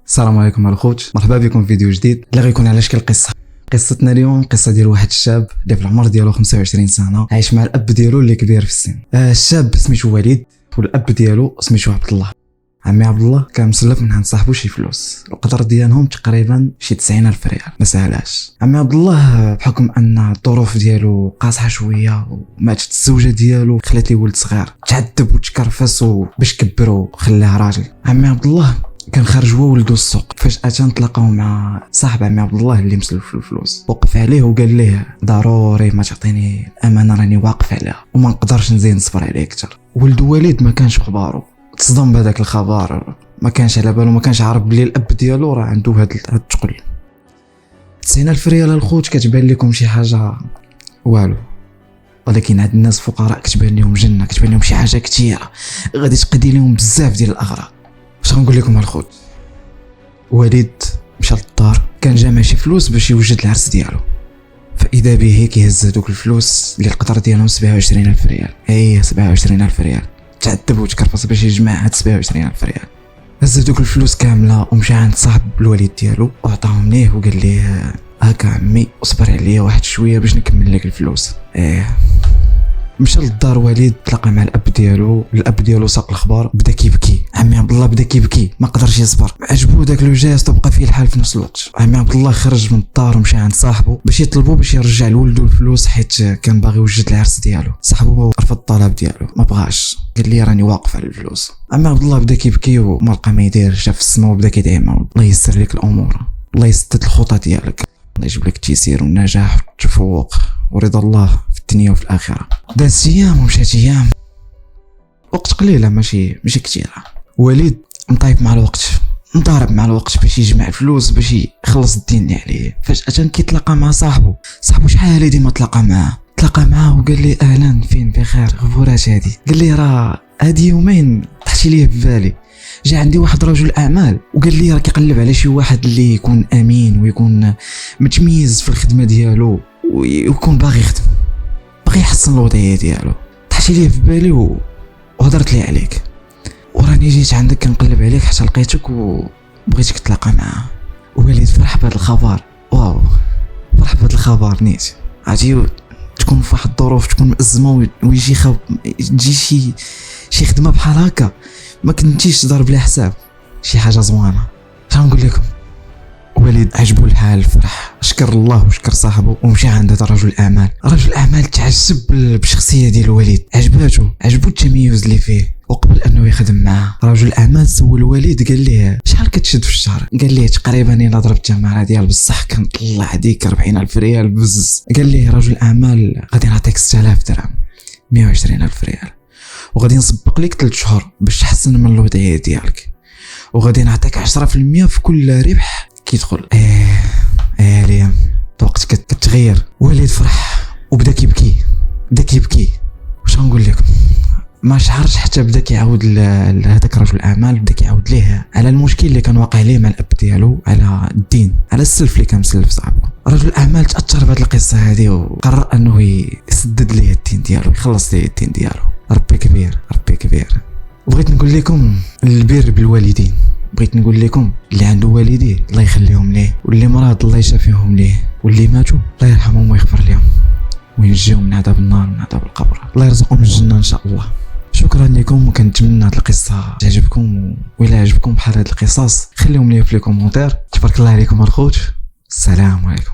السلام عليكم الخوت، مرحبا بكم في فيديو جديد اللي غيكون على شكل قصتنا اليوم قصه ديال واحد الشاب اللي في العمر ديالو 25 سنه عايش مع الاب ديالو اللي كبير في السن. الشاب سميتو وليد والاب ديالو سميتو عبد الله. عمي عبد الله كان مسلف من عند صاحبو شي فلوس، القدر ديالهم تقريبا شي 90,000 ريال، ما ساهلاش. عمي عبد الله بحكم ان الظروف ديالو قاصحه شويه وماتت الزوجه ديالو خلات لي ولد صغير، تعذب وتكرفس باش كبرو خلاه راجل. عمي عبد الله كان خارج هو ولدو السوق، فجأة تلاقاو مع صاحب عمي عبد الله اللي مسلف له الفلوس، وقف عليه وقال ليه ضروري ما تعطيني الامانه، راني واقف عليها وما نقدرش نزيد نصبر عليه اكثر. ولد وليد ما كانش بخبارو، تصدم بهذاك الخبر، ما كانش على بالو، ما كانش عارف بلي الاب ديالو راه عنده هاد الثقل. 90,000 ريال الخوت كتبان لكم شي حاجه والو، ولكن هاد الناس فقراء كتبان لهم جنه، كتبان لهم شي حاجه كثيره غادي تقضي لهم بزاف ديال الاغراض. واش غنقول لكم الخوت؟ وليد مشى للدار، كان جامع شي فلوس باش يوجد العرس ديالو، فاذا به كيهز هذوك الفلوس اللي القدر ديالهم 27,000 ريال. 27,000 ريال، تعذب وتكرفص باش يجمع هاد 27,000 ريال. هز هذوك الفلوس كامله ومشى عند صاحب الوليد ديالو وعطاهم ليه وقال ليه هاكا عمي اصبر عليا واحد شويه باش نكمل لك الفلوس. مشى للدار وليد، تلاقى مع الاب ديالو ساق الخبر، بدا كيبكي. عمي عبد الله بدا كيبكي، ما قدرش يصبر، عجبو داك لو جيست وبقى فيه الحال في نفس الوقت. عمي عبد الله خرج من الدار ومشى عند صاحبه باش يطلبو باش يرجع لولدو الفلوس، حيت كان باغي يوجد العرس ديالو. صاحبه رفض الطلب ديالو، ما بغاش، قال لي راني واقف على الفلوس. عمي عبد الله بدا كيبكي وما لقى ما يدير، شاف السما وبدا كيدعي مع الله يسر لك الامور، الله يسدد الخطى ديالك، الله يجيب لك التيسير والنجاح والتفوق ورضا الله في الدنيا وفي الاخره. دازت ايام ومشات ايام، وقت قليله ماشي كثيره. وليد مطايب مع الوقت، مضارب مع الوقت باش يجمع الفلوس باش يخلص الدين اللي عليه. فجاه كيتلاقى مع صاحبه شحال هادي ما تلاقى معاه وقال لي اهلا، فين بخير، غفورات هادي؟ قال لي راه هادي يومين طحتي ليه ببالي، جا عندي واحد رجل اعمال وقال لي راه كيقلب على شي واحد اللي يكون امين ويكون متميز في الخدمه ديالو ويكون باغي يخدم، باغي يحسن الوضعيه ديالو. طحتي ليه في بالي وهضرت لي عليك، وراني جيت عندك كنقلب عليك حتى لقيتك وبغيتك تلاقى معاه. وليد فرح بهذا الخبر، واو فرح بهذا الخبر نيت. عرفتي تكون في واحد الظروف، تكون مأزمه ويجي تجي شي خدمه بحال هكا ما كنتيش تضرب لها حساب، شي حاجه زوينه. شنو نقول لكم؟ وليد عجبو الحال، فرح، شكر الله وشكر صاحبه ومشى عند هذا رجل الاعمال تعجب بالشخصيه ديال الوليد، عجبو التميز اللي فيه. وقبل انه يخدم معاه رجل الاعمال سول الوليد، قال ليه شحال كتشد في الشهر؟ قال ليه تقريبا الا ضربت الجمعه ديال بصح كنطلع ديك 40,000 ريال بزز. قال ليه رجل الاعمال غادي نعطيك 6,000 درهم، 120,000 ريال، وغادي نسبق لك 3 شهور باش تحسن من الوضعيه ديالك، وغادي نعطيك 10% في كل ربح كيدخل. ليام الوقت كتغير. وليد فرح وبدا كيبكي. واش غنقول لكم؟ ما شعرش حتى بدا كيعاود لهذاك رجل الاعمال، بدا كيعاود ليه على المشكل اللي كان واقع ليه مع الاب ديالو، على الدين، على السلف اللي كان مسلف صاحبه. رجل الاعمال تاثر بهذه القصه هذه وقرر انه يسدد ليه الدين ديالو، يخلص ليه الدين ديالو. ربي كبير. بغيت نقول لكم البر بالوالدين، بغيت نقول لكم اللي عنده والديه الله يخليهم ليه، واللي مرض الله يشافيهم ليه، واللي ماتوا الله يرحمهم ويغفر لهم وينجيهم من عذاب النار من عذاب القبر، الله يرزقهم الجنه ان شاء الله. شكرا لكم، وكنتمنى هذه القصه تعجبكم، وإلا عجبكم بحال هذه القصص خليهم لي في لي كومونتير. تبارك الله عليكم الخوت، السلام عليكم.